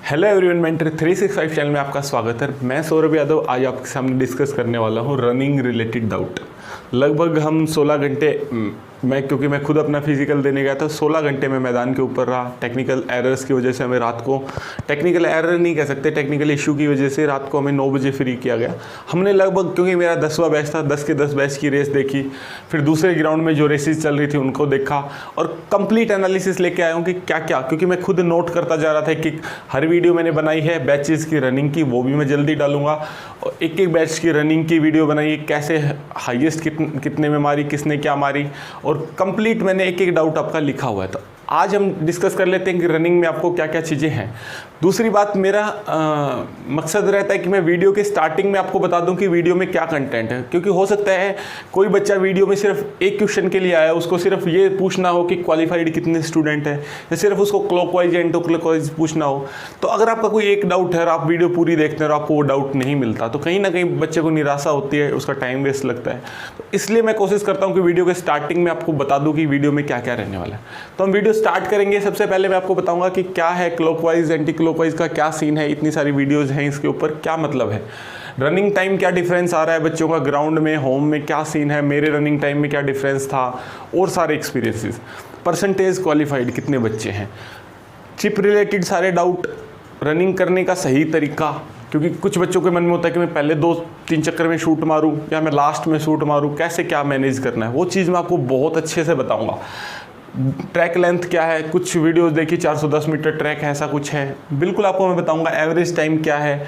Hello everyone, mentor 365 channel में आपका स्वागत है। मैं सौरभ यादव आज आपके सामने डिस्कस करने वाला हूँ रनिंग रिलेटेड डाउट। लगभग हम 16 घंटे क्योंकि मैं खुद अपना फिजिकल देने गया था, 16 घंटे में मैदान के ऊपर रहा। टेक्निकल एरर्स की वजह से हमें रात को, टेक्निकल एरर नहीं कह सकते, टेक्निकल इशू की वजह से रात को हमें 9 बजे फ्री किया गया। हमने लगभग, क्योंकि मेरा 10वां बैच था, 10 के 10 बैच की रेस देखी, फिर दूसरे ग्राउंड में जो रेसेस चल रही थी उनको देखा और कंप्लीट एनालिसिस लेके आया हूँ कि क्या क्या, क्योंकि मैं खुद नोट करता जा रहा था कि हर वीडियो मैंने बनाई है बैचेस की रनिंग की, वो भी मैं जल्दी डालूंगा। और एक एक बैच की रनिंग की वीडियो बनाई है, कैसे हाईएस्ट कितने में मारी, किसने क्या मारी, और कंप्लीट मैंने एक एक डाउट आपका लिखा हुआ है। तो आज हम डिस्कस कर लेते हैं कि रनिंग में आपको क्या क्या चीज़ें हैं। दूसरी बात, मेरा मकसद रहता है कि मैं वीडियो के स्टार्टिंग में आपको बता दूं कि वीडियो में क्या कंटेंट है, क्योंकि हो सकता है कोई बच्चा वीडियो में सिर्फ एक क्वेश्चन के लिए आया, उसको सिर्फ ये पूछना हो कि क्वालिफाइड कितने स्टूडेंट हैं, या सिर्फ उसको क्लॉकवाइज या एंटी क्लॉकवाइज पूछना हो। तो अगर आपका कोई एक डाउट है और आप वीडियो पूरी देखते हैं और आपको वो डाउट नहीं मिलता, तो कहीं ना कहीं बच्चे को निराशा होती है, उसका टाइम वेस्ट लगता है। तो इसलिए मैं कोशिश करता हूँ कि वीडियो के स्टार्टिंग में आपको बता दूँ कि वीडियो में क्या क्या रहने वाला है। तो हम वीडियो स्टार्ट करेंगे। सबसे पहले मैं आपको बताऊंगा कि क्या है क्लॉकवाइज, एंटी क्लॉकवाइज का क्या सीन है, इतनी सारी वीडियोस हैं इसके ऊपर, क्या मतलब है, रनिंग टाइम क्या डिफरेंस आ रहा है बच्चों का, ग्राउंड में होम में क्या सीन है, मेरे रनिंग टाइम में क्या डिफरेंस था, और सारे एक्सपीरियंसेस, परसेंटेज क्वालिफाइड कितने बच्चे हैं, चिप रिलेटेड सारे डाउट, रनिंग करने का सही तरीका, क्योंकि कुछ बच्चों के मन में होता है कि मैं पहले 2-3 चक्कर में शूट मारूं या मैं लास्ट में शूट मारूं, कैसे क्या मैनेज करना है, वो चीज़ मैं आपको बहुत अच्छे से बताऊंगा। ट्रैक लेंथ क्या है, कुछ वीडियोस देखिए 410 मीटर ट्रैक है, ऐसा कुछ है, बिल्कुल आपको मैं बताऊंगा। एवरेज टाइम क्या है,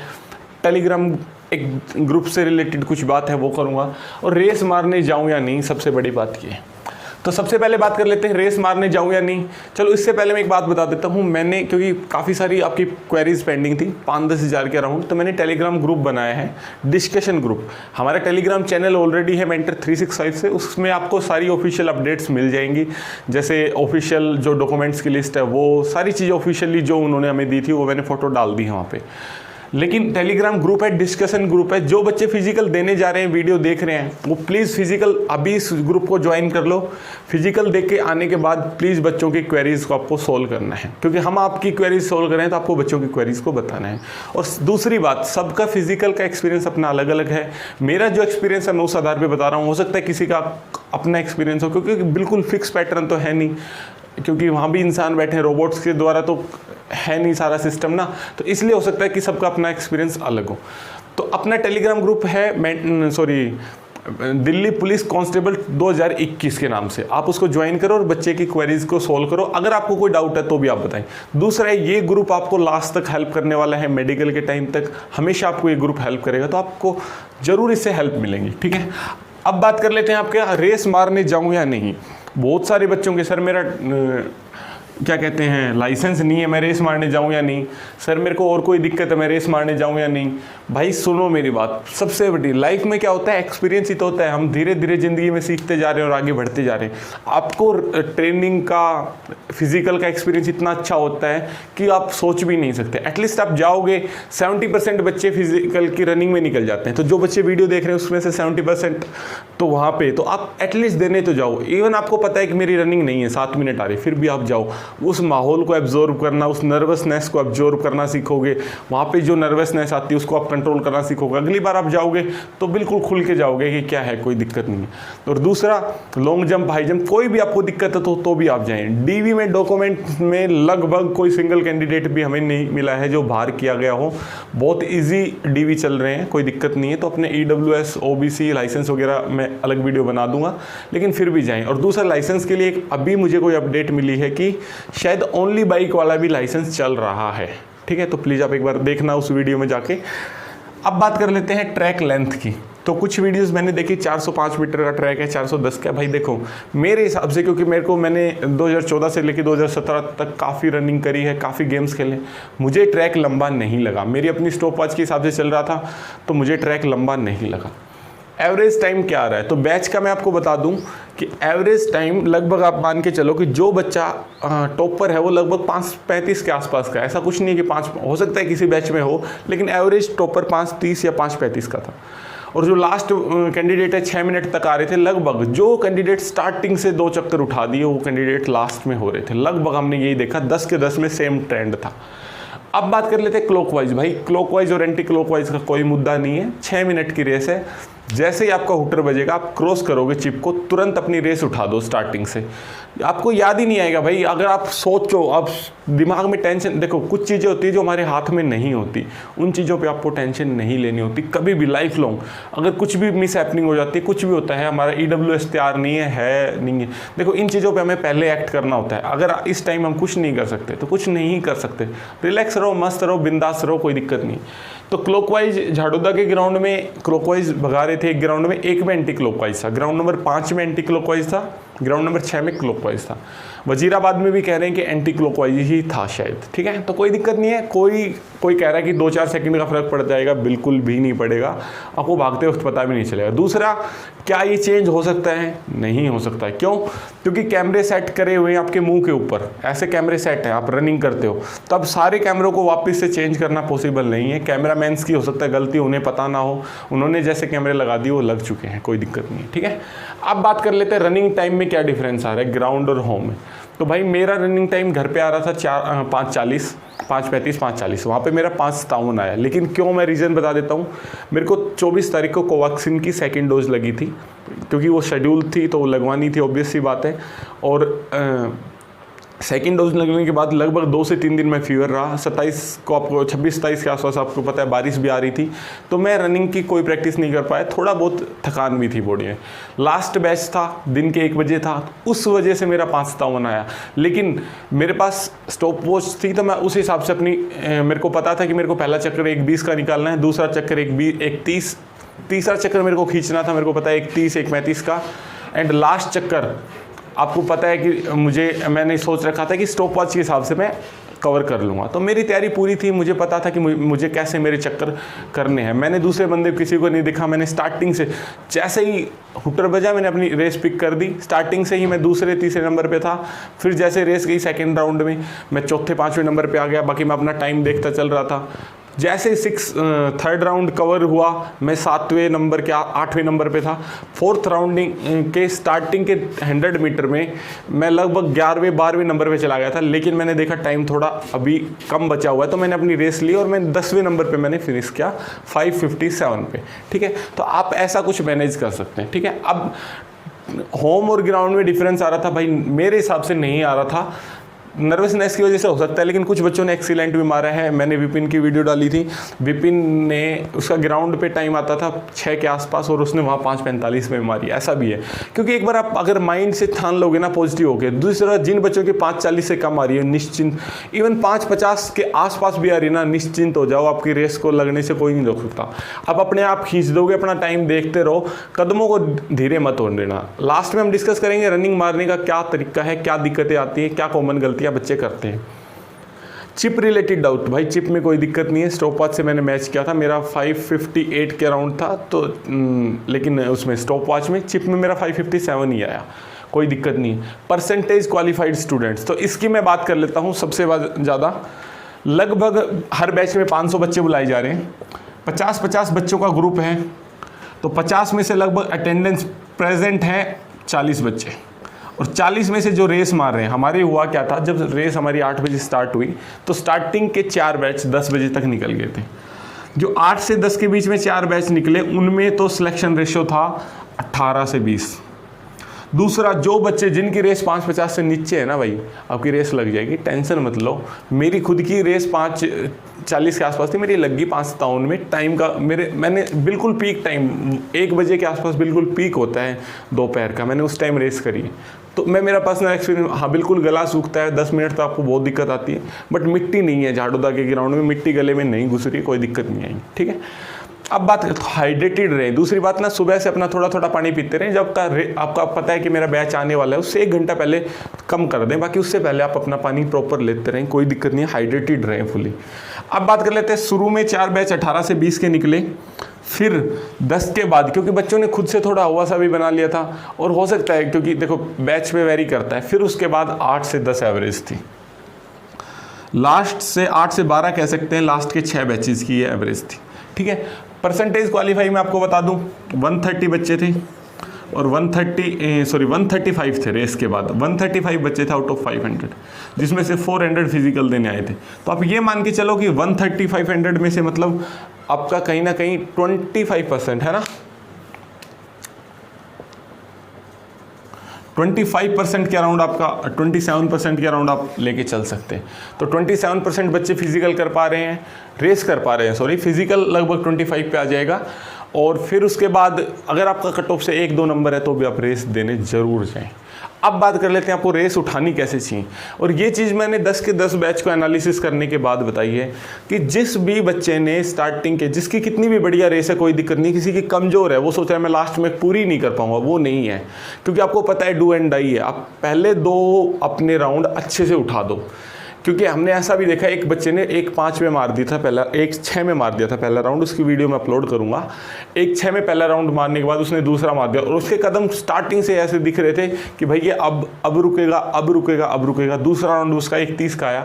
टेलीग्राम एक ग्रुप से रिलेटेड कुछ बात है वो करूंगा, और रेस मारने जाऊं या नहीं, सबसे बड़ी बात ये है। तो सबसे पहले बात कर लेते हैं रेस मारने जाऊं या नहीं। चलो इससे पहले मैं एक बात बता देता हूं, मैंने, क्योंकि काफ़ी सारी आपकी क्वेरीज पेंडिंग थी 5-10 हज़ार के अराउंड, तो मैंने टेलीग्राम ग्रुप बनाया है, डिस्कशन ग्रुप। हमारा टेलीग्राम चैनल ऑलरेडी है मेंटर 365 से, उसमें आपको सारी ऑफिशियल अपडेट्स मिल जाएंगी, जैसे ऑफिशियल जो डॉक्यूमेंट्स की लिस्ट है, वो सारी चीज़ें ऑफिशियली जो उन्होंने हमें दी थी वो मैंने फोटो डाल दी है वहाँ पर। लेकिन टेलीग्राम ग्रुप है, डिस्कशन ग्रुप है, जो बच्चे फिजिकल देने जा रहे हैं, वीडियो देख रहे हैं, वो प्लीज़ फिजिकल अभी इस ग्रुप को ज्वाइन कर लो। फिजिकल देख के आने के बाद प्लीज़ बच्चों की क्वेरीज को आपको सोल्व करना है, क्योंकि हम आपकी क्वेरीज सोल्व कर रहे हैं तो आपको बच्चों की क्वेरीज को बताना है। और दूसरी बात, सबका फिजिकल का एक्सपीरियंस अपना अलग अलग है। मेरा जो एक्सपीरियंस है मैं उस आधार पर बता रहा हूँ, हो सकता है किसी का अपना एक्सपीरियंस हो, क्योंकि बिल्कुल फिक्स पैटर्न तो है नहीं, क्योंकि वहाँ भी इंसान बैठे हैं, रोबोट्स के द्वारा तो है नहीं सारा सिस्टम ना, तो इसलिए हो सकता है कि सबका अपना एक्सपीरियंस अलग हो। तो अपना टेलीग्राम ग्रुप है दिल्ली पुलिस कांस्टेबल 2021 के नाम से, आप उसको ज्वाइन करो और बच्चे की क्वेरीज को सोल्व करो। अगर आपको कोई डाउट है तो भी आप बताएं। दूसरा है, ये ग्रुप आपको लास्ट तक हेल्प करने वाला है, मेडिकल के टाइम तक हमेशा आपको ये ग्रुप हेल्प करेगा, तो आपको जरूर इससे हेल्प मिलेंगी, ठीक है। अब बात कर लेते हैं आपके रेस मारने जाऊँ या नहीं। बहुत सारे बच्चों के, सर मेरा क्या कहते हैं, लाइसेंस नहीं है, मैं रेस मारने जाऊं या नहीं, सर मेरे को और कोई दिक्कत है, मैं रेस मारने जाऊं या नहीं। भाई सुनो मेरी बात, सबसे बड़ी लाइफ में क्या होता है, एक्सपीरियंस ही तो होता है। हम धीरे धीरे ज़िंदगी में सीखते जा रहे हैं और आगे बढ़ते जा रहे हैं। आपको ट्रेनिंग का, फिजिकल का एक्सपीरियंस इतना अच्छा होता है कि आप सोच भी नहीं सकते। एटलीस्ट आप जाओगे, 70% बच्चे फिजिकल की रनिंग में निकल जाते हैं, तो जो बच्चे वीडियो देख रहे हैं उसमें से 70% तो वहाँ पे, तो आप एटलीस्ट देने तो जाओ। इवन आपको पता है कि मेरी रनिंग नहीं है, 7 मिनट आ रही, फिर भी आप जाओ, उस माहौल को एब्जॉर्व करना, उस नर्वसनेस को एब्जॉर्व करना सीखोगे। वहाँ पे जो नर्वसनेस आती है उसको आप कंट्रोल करना सीखोगे। अगली बार आप जाओगे तो बिल्कुल खुल के जाओगे कि क्या है, कोई दिक्कत नहीं है। और दूसरा, लॉन्ग जंप, हाई जंप, कोई भी आपको दिक्कत है तो भी आप जाएं। डीवी में डॉक्यूमेंट में लगभग कोई सिंगल कैंडिडेट भी हमें नहीं मिला है जो बाहर किया गया हो, बहुत ईजी डीवी चल रहे हैं, कोई दिक्कत नहीं है। तो अपने EWS OBC लाइसेंस वगैरह मैं अलग वीडियो बना दूंगा, लेकिन फिर भी जाएं। और दूसरा, लाइसेंस के लिए अभी मुझे कोई अपडेट मिली है कि शायद ओनली बाइक वाला भी लाइसेंस चल रहा है, ठीक है। तो प्लीज़ आप एक बार देखना उस वीडियो में जाके। अब बात कर लेते हैं ट्रैक लेंथ की। तो कुछ वीडियोस मैंने देखी, 405 मीटर का ट्रैक है, 410 का। भाई देखो मेरे हिसाब से, क्योंकि मैंने 2014 से लेकर 2017 तक काफ़ी रनिंग करी है, काफ़ी गेम्स खेले, मुझे ट्रैक लंबा नहीं लगा। मेरी अपनी स्टॉप वॉच के हिसाब से चल रहा था, तो मुझे ट्रैक लंबा नहीं लगा। एवरेज टाइम क्या आ रहा है, तो बैच का मैं आपको बता दूं कि एवरेज टाइम लगभग आप मान के चलो कि जो बच्चा टॉपर है वो लगभग 5:35 के आसपास का है। ऐसा कुछ नहीं है कि 5 हो सकता है किसी बैच में हो, लेकिन एवरेज टॉपर 5:30 या 5:35 का था। और जो लास्ट कैंडिडेट है 6 मिनट तक आ रहे थे लगभग। जो कैंडिडेट स्टार्टिंग से 2 चक्कर उठा दिए वो कैंडिडेट लास्ट में हो रहे थे। लगभग हमने यही देखा, 10 के 10 में सेम ट्रेंड था। अब बात कर लेते हैं क्लॉकवाइज। भाई क्लॉकवाइज और एंटी क्लॉकवाइज का कोई मुद्दा नहीं है, 6 मिनट की रेस है। जैसे ही आपका हुटर बजेगा आप क्रॉस करोगे चिप को, तुरंत अपनी रेस उठा दो स्टार्टिंग से, आपको याद ही नहीं आएगा। भाई अगर आप सोचो, आप दिमाग में टेंशन, देखो कुछ चीज़ें होती है जो हमारे हाथ में नहीं होती, उन चीज़ों पे आपको टेंशन नहीं लेनी होती कभी भी लाइफ लॉन्ग। अगर कुछ भी मिस हैपनिंग हो जाती है, कुछ भी होता है, हमारा EWS तैयार नहीं है नहीं है, देखो इन चीज़ों पे हमें पहले एक्ट करना होता है। अगर इस टाइम हम कुछ नहीं कर सकते तो कुछ नहीं कर सकते, रिलैक्स रहो, मस्त रहो, बिंदास रहो, कोई दिक्कत नहीं। तो क्लॉकवाइज झाड़ोदा के ग्राउंड में क्लॉकवाइज भगा रहे थे, एक ग्राउंड में, एक में एंटी क्लॉकवाइज था, ग्राउंड नंबर 5 में एंटी क्लॉकवाइज था, ग्राउंड नंबर 6 में क्लॉकवाइज था। वजीराबाद में भी कह रहे हैं कि एंटी क्लॉकवाइज ही था शायद, ठीक है। तो कोई दिक्कत नहीं है। कोई कह रहा है कि 2-4 सेकंड का फर्क पड़ जाएगा, बिल्कुल भी नहीं पड़ेगा, आपको भागते वक्त पता भी नहीं चलेगा। दूसरा, क्या ये चेंज हो सकता है? नहीं हो सकता है। क्यों? क्योंकि कैमरे सेट करे हुए हैं आपके मुंह के ऊपर, ऐसे कैमरे सेट हैं, आप रनिंग करते हो, तब सारे कैमरों को वापस से चेंज करना पॉसिबल नहीं है। कैमरामैन्स की हो सकता है गलती, उन्हें पता ना हो, उन्होंने जैसे कैमरे लगा दिए वो लग चुके हैं, कोई दिक्कत नहीं है, ठीक है। अब बात कर लेते हैं रनिंग टाइम में क्या डिफरेंस आ रहा है ग्राउंड और होम में। तो भाई मेरा रनिंग टाइम घर पे आ रहा था 5:40, 5:35, 5:40, वहाँ पे मेरा 5:57 आया। लेकिन क्यों, मैं रीज़न बता देता हूँ। मेरे को 24 तारीख को कोवैक्सीन की सेकेंड डोज लगी थी, क्योंकि वो शेड्यूल थी तो लगवानी थी, ऑब्वियस सी बात है। और सेकेंड डोज लगने के बाद लगभग 2 से 3 दिन में फीवर रहा। 27 को, आपको 26-27 के आसपास आपको पता है बारिश भी आ रही थी, तो मैं रनिंग की कोई प्रैक्टिस नहीं कर पाया, थोड़ा बहुत थकान भी थी बॉडी में। लास्ट बैच था, दिन के 1 बजे था, उस वजह से मेरा 5:57 आया। लेकिन मेरे पास स्टॉप वॉच थी तो मैं उस हिसाब से अपनी, मेरे को पता था कि मेरे को पहला चक्कर 1:20 का निकालना है, दूसरा चक्कर 1:30, तीसरा चक्कर मेरे को खींचना था, मेरे को पता है 1:30, 1:35 का, एंड लास्ट चक्कर आपको पता है कि मैंने सोच रखा था कि स्टॉप वॉच के हिसाब से मैं कवर कर लूँगा। तो मेरी तैयारी पूरी थी, मुझे पता था कि मुझे कैसे मेरे चक्कर करने हैं। मैंने दूसरे बंदे किसी को नहीं देखा, मैंने स्टार्टिंग से, जैसे ही हुटर बजा मैंने अपनी रेस पिक कर दी, स्टार्टिंग से ही मैं दूसरे तीसरे नंबर पे था। फिर जैसे रेस गई सेकेंड राउंड में मैं चौथे 5वें नंबर पर आ गया, बाकी मैं अपना टाइम देखता चल रहा था। जैसे थर्ड राउंड कवर हुआ मैं 7वें नंबर के 8वें नंबर पे था। फोर्थ राउंडिंग के स्टार्टिंग के 100 मीटर में मैं लगभग 11वें 12वें नंबर पे चला गया था, लेकिन मैंने देखा टाइम थोड़ा अभी कम बचा हुआ है, तो मैंने अपनी रेस ली और मैं 10वें नंबर पे मैंने फिनिश किया 5:57 पे, ठीक है। तो आप ऐसा कुछ मैनेज कर सकते हैं, ठीक है। अब होम और ग्राउंड में डिफरेंस आ रहा था, भाई मेरे हिसाब से नहीं आ रहा था, नर्वसनेस की वजह से हो सकता है, लेकिन कुछ बच्चों ने एक्सीलेंट भी मारा है। मैंने विपिन की वीडियो डाली थी, विपिन ने, उसका ग्राउंड पे टाइम आता था 6 के आसपास और उसने वहाँ 5:45 में मारी, ऐसा भी है। क्योंकि एक बार आप अगर माइंड से ठान लोगे ना पॉजिटिव होकर, दूसरा जिन बच्चों की 5:40 से कम आ रही है, निश्चिंत, इवन 5:50 के आसपास भी आ रही है ना, निश्चिंत हो जाओ, आपकी रेस को लगने से कोई नहीं रोक सकता। आप अपने आप खींच दोगे, अपना टाइम देखते रहो, कदमों को धीरे मत होने देना। लास्ट में हम डिस्कस करेंगे रनिंग मारने का क्या तरीका है, क्या दिक्कतें आती हैं, क्या कॉमन गलतियाँ बच्चे करते हैं। चिप रिलेटेड डाउट, भाई चिप में कोई दिक्कत नहीं है, स्टॉप वॉच से मैंने मैच किया था, मेरा 5:58 के अराउंड था, तो लेकिन उसमें स्टॉप वॉच में, चिप में मेरा 5:57 ही आया, कोई दिक्कत नहीं। परसेंटेज क्वालिफाइड स्टूडेंट्स, तो इसकी मैं बात कर लेता हूँ। सबसे ज़्यादा लगभग हर बैच में 500 बच्चे बुलाए जा रहे हैं, 50-50 बच्चों का ग्रुप है, तो 50 में से लगभग अटेंडेंस प्रेजेंट है 40 बच्चे, और 40 में से जो रेस मार रहे हैं, हमारे हुआ क्या था, जब रेस हमारी 8 बजे स्टार्ट हुई तो स्टार्टिंग के 4 बैच 10 बजे तक निकल गए थे। जो 8 से 10 के बीच में 4 बैच निकले, उनमें तो सिलेक्शन रेशियो था 18 से 20। दूसरा, जो बच्चे जिनकी रेस 5:50 से नीचे है ना, भाई आपकी रेस लग जाएगी, टेंशन मत लो। मेरी खुद की रेस 5:40 के आसपास थी, मेरी लग गई 5:57 में। टाइम का मैंने बिल्कुल पीक टाइम 1 बजे के आसपास बिल्कुल पीक होता है दोपहर का, मैंने उस टाइम रेस करी। तो मेरा पर्सनल एक्सपीरियंस, हाँ बिल्कुल गला सूखता है, 10 मिनट तो आपको बहुत दिक्कत आती है, बट मिट्टी नहीं है झाड़ोदा के ग्राउंड में, मिट्टी गले में नहीं घुस रही, कोई दिक्कत नहीं आई, ठीक है। अब बात हाइड्रेटेड रहे। दूसरी बात ना, सुबह से अपना थोड़ा थोड़ा पानी पीते रहें। जब आपका पता है कि मेरा बैच आने वाला है, उससे 1 घंटा पहले कम कर दें, बाकी उससे पहले आप अपना पानी प्रॉपर लेते रहें, कोई दिक्कत नहीं है, हाइड्रेटेड रहें फुली। अब बात कर लेते हैं, शुरू में 4 बैच 18 से 20 के निकले, फिर 10 के बाद, क्योंकि बच्चों ने खुद से थोड़ा हुआ सा भी बना लिया था, और हो सकता है क्योंकि देखो बैच में वेरी करता है, फिर उसके बाद 8 से 10 एवरेज थी, लास्ट से 8 से 12 कह सकते हैं, लास्ट के 6 बैचेस की ये एवरेज थी, ठीक है। परसेंटेज क्वालिफाई में आपको बता दूं 130 बच्चे थे, और 135 थे रेस के बाद, 135 बच्चे थे आउट ऑफ 500, जिसमें से 400 फिजिकल देने आए थे। तो आप ये मान के चलो कि 135 में से मतलब आपका कहीं ना कहीं 25% है ना, 25% के अराउंड आपका 27% के अराउंड आप लेके चल सकते हैं। तो 27% बच्चे फिजिकल कर पा रहे हैं, रेस कर पा रहे हैं, सॉरी फिजिकल लगभग 25 पे आ जाएगा। और फिर उसके बाद अगर आपका कट ऑफ से 1-2 नंबर है तो भी आप रेस देने ज़रूर जाएं। अब बात कर लेते हैं आपको रेस उठानी कैसे चाहिए। और ये चीज़ मैंने 10 के 10 बैच को एनालिसिस करने के बाद बताई है कि जिस भी बच्चे ने स्टार्टिंग के, जिसकी कितनी भी बढ़िया रेस है कोई दिक्कत नहीं, किसी की कमज़ोर है, वो सोच रहा है मैं लास्ट में पूरी नहीं कर पाऊंगा, वो नहीं है। क्योंकि आपको पता है डू एंड डाई है, आप पहले 2 अपने राउंड अच्छे से उठा दो। क्योंकि हमने ऐसा भी देखा, एक बच्चे ने 1-5 में मार दिया था पहला, 1-6 में मार दिया था पहला राउंड, उसकी वीडियो मैं अपलोड करूंगा। 1-6 में पहला राउंड मारने के बाद उसने दूसरा मार दिया और उसके कदम स्टार्टिंग से ऐसे दिख रहे थे कि भाई ये अब रुकेगा, अब रुकेगा, अब रुकेगा। दूसरा राउंड उसका 1:30 का आया,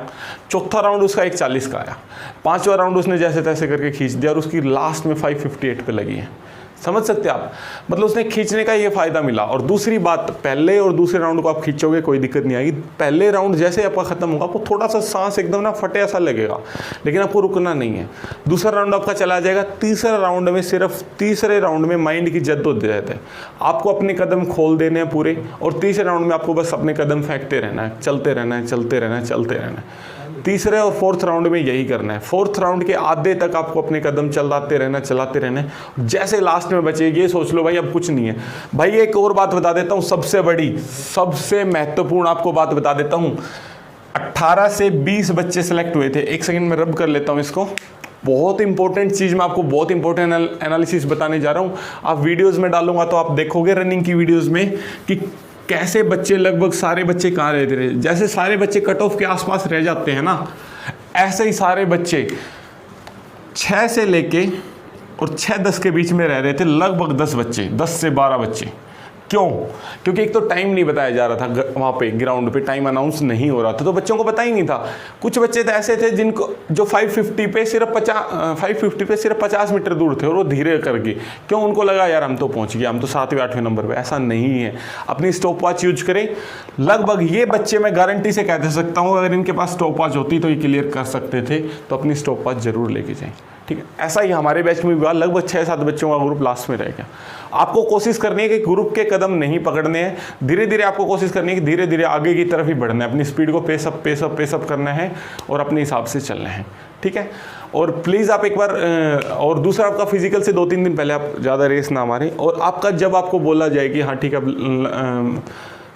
चौथा राउंड उसका 1:40 का आया, 5वां राउंड उसने जैसे तैसे करके खींच दिया और उसकी लास्ट में 5:58 पे लगी है। समझ सकते हैं आप, मतलब उसने खींचने का ये फ़ायदा मिला। और दूसरी बात, पहले और दूसरे राउंड को आप खींचोगे कोई दिक्कत नहीं आएगी। पहले राउंड जैसे आपका ख़त्म होगा आपको थोड़ा सा सांस एकदम ना फटे ऐसा लगेगा, लेकिन आपको रुकना नहीं है। दूसरा राउंड आपका चला जाएगा। तीसरा राउंड में, सिर्फ तीसरे राउंड में माइंड की जद्दोजहद है, आपको अपने कदम खोल देने हैं पूरे। और तीसरे राउंड में आपको बस अपने कदम फेंकते रहना है, चलते रहना है, चलते रहना है, चलते रहना है। तीसरे और 4th राउंड में यही करना है। 4th राउंड के आधे तक आपको अपने कदम चलाते रहना, चलाते रहना है। जैसे लास्ट में बचे ये सोच लो भाई अब कुछ नहीं है। भाई एक और बात बता देता हूँ, सबसे बड़ी, सबसे महत्वपूर्ण आपको बात बता देता हूँ। 18 से 20 बच्चे सेलेक्ट हुए थे। एक सेकंड में रब कर लेता हूँ इसको। बहुत इंपॉर्टेंट चीज़ मैं आपको, बहुत इंपॉर्टेंट एनालिसिस बताने जा रहा हूँ। आप वीडियोज़ में डालूंगा तो आप देखोगे रनिंग की वीडियोज़ में कि कैसे बच्चे, लगभग सारे बच्चे कहाँ रहते रहे। जैसे सारे बच्चे कट ऑफ के आसपास रह जाते हैं ना, ऐसे ही सारे बच्चे 6 से लेके और 6-10 के बीच में रह रहे थे, लगभग 10 बच्चे, 10 से 12 बच्चे। क्यों? क्योंकि एक तो टाइम नहीं बताया जा रहा था, वहाँ पे ग्राउंड पे टाइम अनाउंस नहीं हो रहा था, तो बच्चों को पता ही नहीं था। कुछ बच्चे तो ऐसे थे जिनको, जो 550 पे सिर्फ 50 मीटर दूर थे और वो धीरे करके, क्यों? उनको लगा यार हम तो पहुँच गए, हम तो 7वें 8वें नंबर पे। ऐसा नहीं है, अपनी स्टॉप वॉच यूज करें। लगभग ये बच्चे मैं गारंटी से कह दे सकता हूँ, अगर इनके पास स्टॉप वॉच होती तो ये क्लियर कर सकते थे। तो अपनी स्टॉप वॉच जरूर लेके जाएं, ठीक है। ऐसा ही हमारे बैच में भी हुआ, लगभग 6-7 बच्चों का ग्रुप लास्ट में रह गया। आपको कोशिश करनी है कि ग्रुप के कदम नहीं पकड़ने हैं, धीरे धीरे आपको कोशिश करनी है कि धीरे धीरे आगे की तरफ ही बढ़ना है। अपनी स्पीड को पेसअप करना है और अपने हिसाब से चलना है, ठीक है। और प्लीज़ आप एक बार, और दूसरा आपका फिजिकल से 2-3 दिन पहले आप ज़्यादा रेस ना मारें। और आपका जब आपको बोला जाए कि हाँ ठीक है,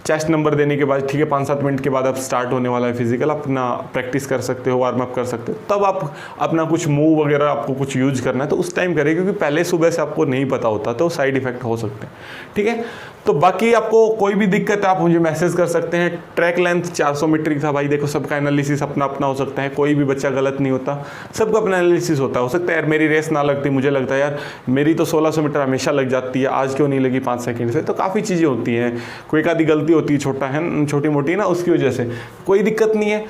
चेस्ट नंबर देने के बाद ठीक है 5-7 मिनट के बाद अब स्टार्ट होने वाला है फिजिकल, अपना प्रैक्टिस कर सकते हो, वार्म अप कर सकते हो, तब आप अपना कुछ मूव वगैरह आपको कुछ यूज करना है तो उस टाइम करें, क्योंकि पहले सुबह से आपको नहीं पता होता तो साइड इफेक्ट हो सकते हैं, ठीक है। तो बाकी आपको कोई भी दिक्कत है आप मुझे मैसेज कर सकते हैं। ट्रैक लेंथ 400 मीटर की था भाई, देखो सबका एनालिसिस अपना अपना हो सकता है, कोई भी बच्चा गलत नहीं होता, सबका अपना एनालिसिस होता है। हो सकता है यार मेरी रेस ना लगती, मुझे लगता है यार मेरी तो 1600 मीटर हमेशा लग जाती है, आज क्यों नहीं लगी 5 सेकंड से। तो काफ़ी चीज़ें होती हैं, कोई एक आधी गलती होती है, छोटी मोटी ना, उसकी वजह से कोई दिक्कत नहीं है।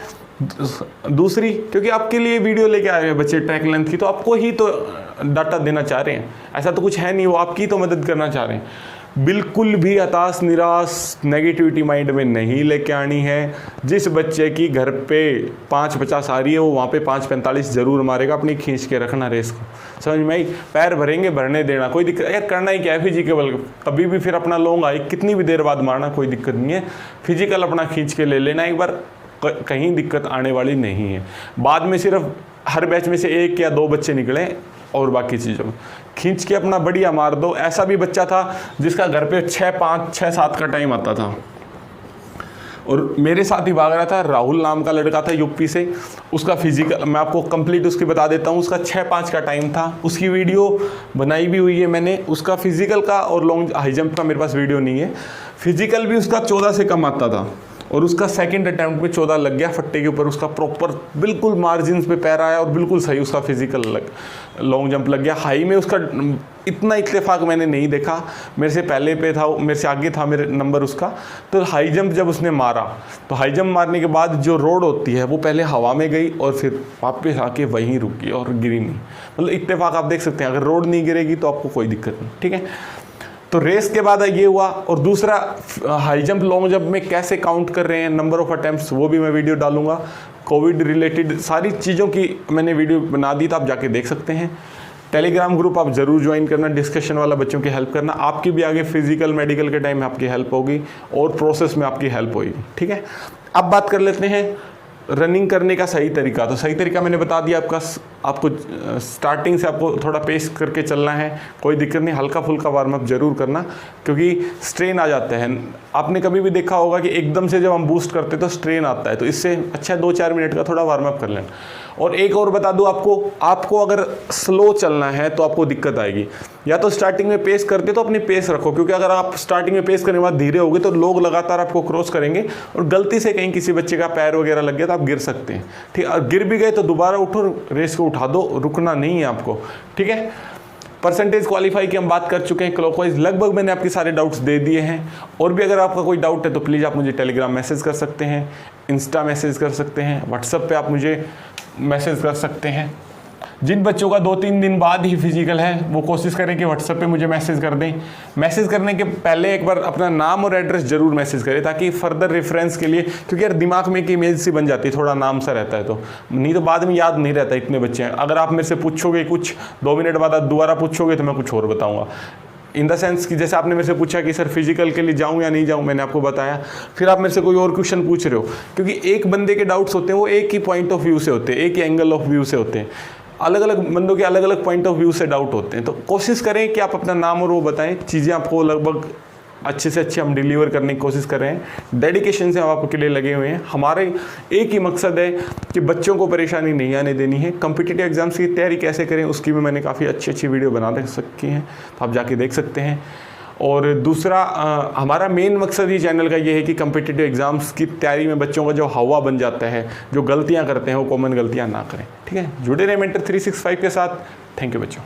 दूसरी, क्योंकि आपके लिए वीडियो लेके आए हैं बच्चे ट्रैक लेंथ की, तो आपको ही तो डाटा देना चाह रहे हैं, ऐसा तो कुछ है नहीं, वो आपकी तो मदद करना चाह रहे हैं। बिल्कुल भी हताश निराश नेगेटिविटी माइंड में नहीं लेके आनी है। जिस बच्चे की घर पे 5:50 आ रही है वो वहाँ पे 5:45 जरूर मारेगा, अपनी खींच के रखना रेस को, समझ में आई। पैर भरेंगे, भरने देना, कोई दिक्कत यार, करना ही क्या है फिजिकल, कभी भी फिर अपना लॉन्ग आई कितनी भी देर बाद मारना, कोई दिक्कत नहीं है। फिजिकल अपना खींच के ले लेना एक बार, कहीं दिक्कत आने वाली नहीं है। बाद में सिर्फ हर बैच में से 1 या 2 बच्चे निकले और बाकी चीज़ों में खींच के अपना बढ़िया मार दो। ऐसा भी बच्चा था जिसका घर पे 6-5-6-7 का टाइम आता था और मेरे साथ ही भाग रहा था, राहुल नाम का लड़का था यूपी से। उसका फिजिकल मैं आपको कंप्लीट उसकी बता देता हूँ, उसका 6-5 का टाइम था, उसकी वीडियो बनाई भी हुई है मैंने। उसका फिजिकल का और लॉन्ग हाई जंप का मेरे पास वीडियो नहीं है। फिजिकल भी उसका 14 से कम आता था और उसका सेकंड अटैम्प्ट में 14 लग गया फट्टे के ऊपर, उसका प्रॉपर बिल्कुल मार्जिन पे पैर आया और बिल्कुल सही उसका फिजिकल लॉन्ग जंप लग गया। हाई में उसका इतना इत्तेफाक मैंने नहीं देखा, मेरे से पहले पे था, मेरे से आगे था मेरे नंबर उसका। तो हाई जंप जब उसने मारा तो हाई जंप मारने के बाद जो रोड होती है वो पहले हवा में गई और फिर वापस आके वहीं रुकी और गिरी नहीं। मतलब इत्तेफाक आप देख सकते हैं, अगर रोड नहीं गिरेगी तो आपको कोई दिक्कत नहीं, ठीक है। तो रेस के बाद ये हुआ। और दूसरा हाई जंप लॉन्ग जंप में कैसे काउंट कर रहे हैं, नंबर ऑफ अटेम्प्ट्स, वो भी मैं वीडियो डालूंगा। कोविड रिलेटेड सारी चीज़ों की मैंने वीडियो बना दी, तो आप जाके देख सकते हैं। टेलीग्राम ग्रुप आप ज़रूर ज्वाइन करना, डिस्कशन वाला, बच्चों की हेल्प करना। आपकी भी आगे फिजिकल मेडिकल के टाइम में आपकी हेल्प होगी और प्रोसेस में आपकी हेल्प होगी, ठीक है। अब बात कर लेते हैं रनिंग करने का सही तरीका। तो सही तरीका मैंने बता दिया आपको स्टार्टिंग से आपको थोड़ा पेस करके चलना है, कोई दिक्कत नहीं, हल्का फुल्का वार्म अप जरूर करना, क्योंकि स्ट्रेन आ जाता है। आपने कभी भी देखा होगा कि एकदम से जब हम बूस्ट करते हैं तो स्ट्रेन आता है, तो इससे अच्छा 2-4 मिनट का थोड़ा वार्म अप कर लेना। और एक और बता दूं आपको अगर स्लो चलना है तो आपको दिक्कत आएगी। या तो स्टार्टिंग में पेस करते तो अपनी पेस रखो, क्योंकि अगर आप स्टार्टिंग में पेस करने के बाद धीरे होगे तो लोग लगातार आपको क्रॉस करेंगे और गलती से कहीं किसी बच्चे का पैर वगैरह लग गया तो आप गिर सकते हैं, ठीक है। और गिर भी गए तो दोबारा उठो, रेस को उठा दो, रुकना नहीं है आपको, ठीक है। परसेंटेज क्वालिफाई की हम बात कर चुके हैं, क्लॉकवाइज लगभग मैंने आपके सारे डाउट्स दे दिए हैं। और भी अगर आपका कोई डाउट है तो प्लीज़ आप मुझे टेलीग्राम मैसेज कर सकते हैं, इंस्टा मैसेज कर सकते हैं, व्हाट्सएप पे आप मुझे मैसेज कर सकते हैं। जिन बच्चों का 2-3 दिन बाद ही फिजिकल है वो कोशिश करें कि व्हाट्सएप पे मुझे मैसेज कर दें। मैसेज करने के पहले एक बार अपना नाम और एड्रेस जरूर मैसेज करें, ताकि फर्दर रेफरेंस के लिए, क्योंकि यार दिमाग में एक इमेज सी बन जाती है, थोड़ा नाम सा रहता है, तो नहीं तो बाद में याद नहीं रहता। इतने बच्चे हैं, अगर आप मेरे से पूछोगे कुछ 2 मिनट बाद आप दोबारा पूछोगे तो मैं कुछ और बताऊँगा। इन द सेंस कि जैसे आपने मेरे से पूछा कि सर फिजिकल के लिए जाऊं या नहीं जाऊं, मैंने आपको बताया। फिर आप मेरे से कोई और क्वेश्चन पूछ रहे हो, क्योंकि एक बंदे के डाउट्स होते हैं वो एक ही पॉइंट ऑफ व्यू से होते हैं, एक ही एंगल ऑफ व्यू से होते हैं। अलग अलग बंदों के अलग अलग पॉइंट ऑफ व्यू से डाउट होते हैं। तो कोशिश करें कि आप अपना नाम और वो बताएं, चीज़ें आपको लगभग अच्छे से अच्छे हम डिलीवर करने की कोशिश कर रहे हैं। डेडिकेशन से हम आपके लिए लगे हुए हैं। हमारे एक ही मकसद है कि बच्चों को परेशानी नहीं आने देनी है। कॉम्पिटिटिव एग्जाम्स की तैयारी कैसे करें उसकी भी मैंने काफ़ी अच्छी वीडियो बना सकी हैं, तो आप जाके देख सकते हैं। और दूसरा हमारा मेन मकसद ही चैनल का ये है कि कॉम्पिटिटिव एग्जाम्स की तैयारी में बच्चों का जो हवा बन जाता है, जो गलतियाँ करते हैं वो कॉमन गलतियाँ ना करें, ठीक है। जुड़े रहे मेंटर 365 के साथ। थैंक यू बच्चों।